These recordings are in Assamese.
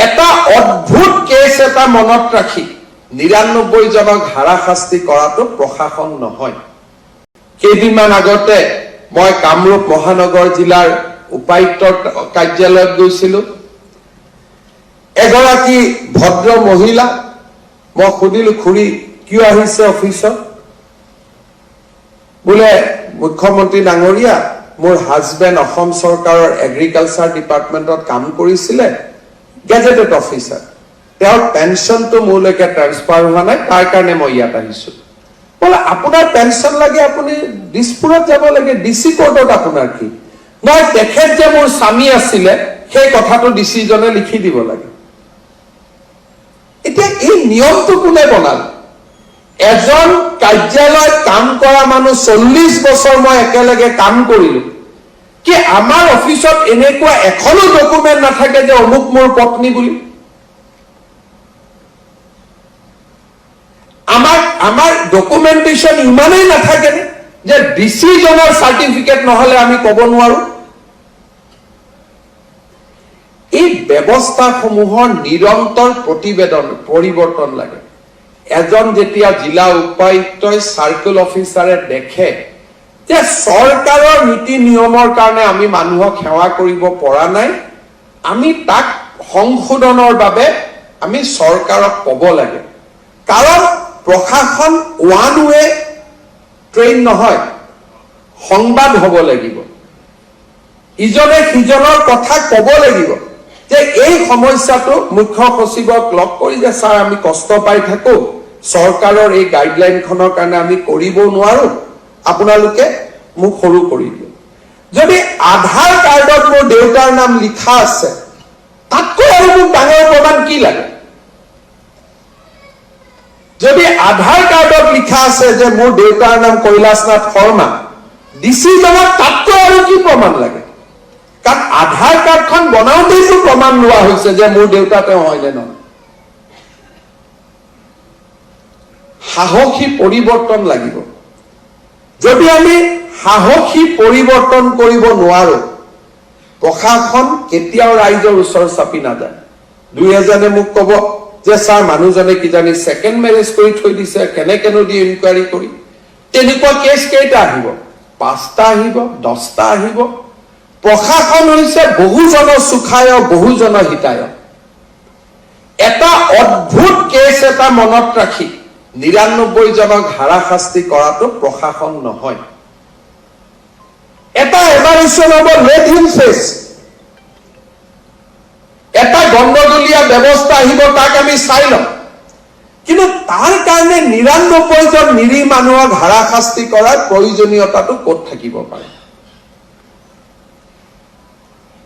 এটা অদ্ভুত কেছ এটা মনত ৰাখি ৯৯ জনক হাৰাশাস্তি কৰাটো প্ৰশাসন নহয়। কেইদিনমান আগতে মই কামৰূপ মহানগৰ জিলাৰ উপায়ুক্তৰ কাৰ্যালয়ত গৈছিলো। এগৰাকী ভদ্ৰ মহিলা, মই সুধিলো খুৰী কিয় আহিছে অফিচত? বোলে মুখ্যমন্ত্ৰী ডাঙৰীয়া, মোৰ হাজবেণ্ড অসম চৰকাৰৰ এগ্ৰিকালচাৰ ডিপাৰ্টমেণ্টত কাম কৰিছিলে, গেজেটেড অফিচাৰ, তেওঁৰ পেঞ্চনটো মোৰলৈকে ট্ৰান্সফাৰ হোৱা নাই, তাৰ কাৰণে মই ইয়াত আহিছো। বোলে আপোনাৰ পেঞ্চন লাগে, আপুনি দিছপুৰত যাব লাগে, ডিচি কোৰ্টত আপোনাৰ কি? নহয়, তেখেত যে মোৰ স্বামী আছিলে সেই কথাটো ডিচিজনে লিখি দিব লাগে। এতিয়া এই নিয়মটো কোনে বনালে? এজন কাৰ্যালয়ত কাম কৰা মানুহ 40 বছৰ মই একেলগে কাম কৰিলো, কি আমাৰ অফিচত এনেকুৱা এখনো ডকুমেণ্ট নাথাকে যে অমুক মোৰ পত্নী বুলি? আমাৰ ডকুমেণ্টেশ্যন ইমানেই নাথাকে যে ডিচিজনৰ চাৰ্টিফিকেট নহলে আমি কব নোৱাৰো? এই ব্যৱস্থাসমূহৰ নিৰন্তৰ পৰিৱৰ্তন লাগে। এজন যেতিয়া জিলা উপায়ুক্তই চাৰ্কেল অফিচাৰে দেখে যে চৰকাৰৰ নীতি নিয়মৰ কাৰণে আমি মানুহক সেৱা কৰিব পৰা নাই, আমি তাক সংশোধনৰ বাবে আমি চৰকাৰক ক'ব লাগে। কাৰণ প্ৰশাসন ওৱান ৱে ট্ৰেইন নহয়, সংবাদ হ'ব লাগিব, ইজনে সিজনৰ কথা ক'ব লাগিব যে এই সমস্যাটো মুখ্য সচিবক লগ কৰি যে ছাৰ আমি কষ্ট পাই থাকো, চৰকাৰৰ এই গাইডলাইনখনৰ কাৰণে আমি কৰিব নোৱাৰো, আপোনালোকে মোক সৰু কৰি দিয়ক। যদি আধাৰ কাৰ্ডত মোৰ দেউতাৰ নাম লিখা আছে, তাতকৈ আৰু মোক ডাঙৰ প্ৰমাণ কি লাগে? যদি আধাৰ কাৰ্ডত লিখা আছে যে মোৰ দেউতাৰ নাম কৈলাশনাথ শৰ্মা, ডিচিজনক তাতকৈ আৰু কি প্ৰমাণ লাগে? কাৰণ আধাৰ কাৰ্ডখন বনাওঁতেইতো প্ৰমাণ লোৱা হৈছে যে মোৰ দেউতা তেওঁ হয় নে নহয়। সাহসী পৰিৱৰ্তন লাগিব। যদি আমি সাহসী পৰিৱৰ্তন কৰিব নোৱাৰো, প্ৰশাসন কেতিয়াও ৰাইজৰ ওচৰ চাপি নাযায়। দুই এজনে মোক কব যে ছাৰ মানুহজনে কিজানি ছেকেণ্ড মেৰেজ কৰি থৈ দিছে, কেনেকেনো দি ইনকুৱাৰী কৰি। তেনেকুৱা কেছ কেইটা আহিব? 5টা আহিব, 10টা আহিব। প্ৰশাসন হৈছে বহুজন সুখায় বহুজন হিতায়। এটা অদ্ভুত কেছ এটা মনত ৰাখি ৯৯ জনক হাৰাশাস্তি কৰাটো প্ৰশাসন নহয়। এটা এভালুৱেশ্যন হ'ব, লেট হিম ফেচ। এটা গণ্ডগোলীয়া ব্যৱস্থা আহিব, তাক আমি চাই লম। কিন্তু তাৰ কাৰণে ৯৯ জন নিৰীহ মানুহক হাৰাশাস্তি কৰাৰ প্ৰয়োজনীয়তাটো ক'ত থাকিব পাৰে?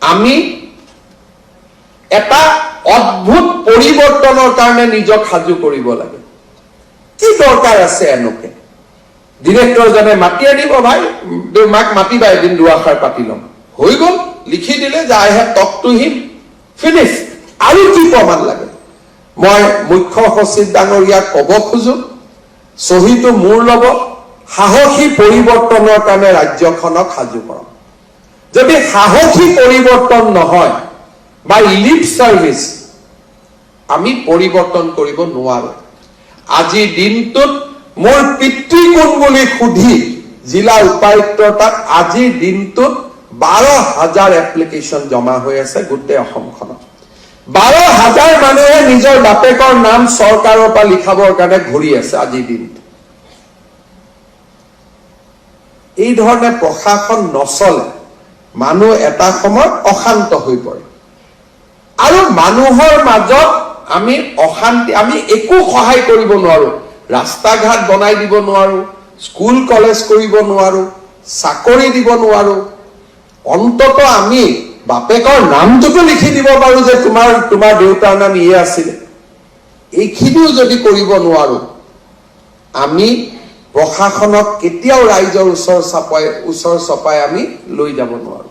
আমি এটা অদ্ভুত পৰিৱৰ্তনৰ কাৰণে নিজক সাজু কৰিব লাগে। কি দৰকাৰ আছে এনেকে? ডিৰেক্টৰজনে মাতি আনিব, ভাই মাক মাতিবা এদিন দুআষাৰ পাতি ল'ম, হৈ গ'ল, লিখি দিলে যে I have talk to him, finish. আৰু কি প্ৰমাণ লাগে? মই মুখ্য সচিব ডাঙৰীয়াক ক'ব খোজো, চহীটো মোৰ ল'ব, সাহসী পৰিৱৰ্তনৰ কাৰণে ৰাজ্যখনক সাজু কৰক। যদি সাহসী পৰিৱৰ্তন নহয় বা লিপ চাৰ্ভিচ, আমি পৰিৱৰ্তন কৰিব নোৱাৰো। আজিৰ দিনটোত মোৰ পিতৃ কোন বুলি সুধি জিলা উপায়ুক্তৰ তাত আজিৰ দিনটোত 12,000 এপ্লিকেশ্যন জমা হৈ আছে গোটেই অসমখনত। 12,000 মানুহে নিজৰ বাপেকৰ নাম চৰকাৰৰ পৰা লিখাবৰ কাৰণে ঘূৰি আছে আজিৰ দিনটো। এই ধৰণে প্ৰশাসন নচলে, মানুহ এটা সময়ত অশান্ত হৈ পৰে। আৰু মানুহৰ মাজত আমি অশান্তি, আমি একো সহায় কৰিব নোৱাৰো। ৰাস্তা ঘাট বনাই দিব নোৱাৰো, স্কুল কলেজ কৰিব নোৱাৰো, চাকৰি দিব নোৱাৰো। অন্তত আমি বাপেকৰ নামটোতো লিখি দিব পাৰো যে তোমাৰ দেউতাৰ নাম ইয়ে আছিলে। এইখিনিও যদি কৰিব নোৱাৰো, আমি প্ৰশাসনক কেতিয়াও ৰাইজৰ ওচৰ চপাই আমি লৈ যাব নোৱাৰো।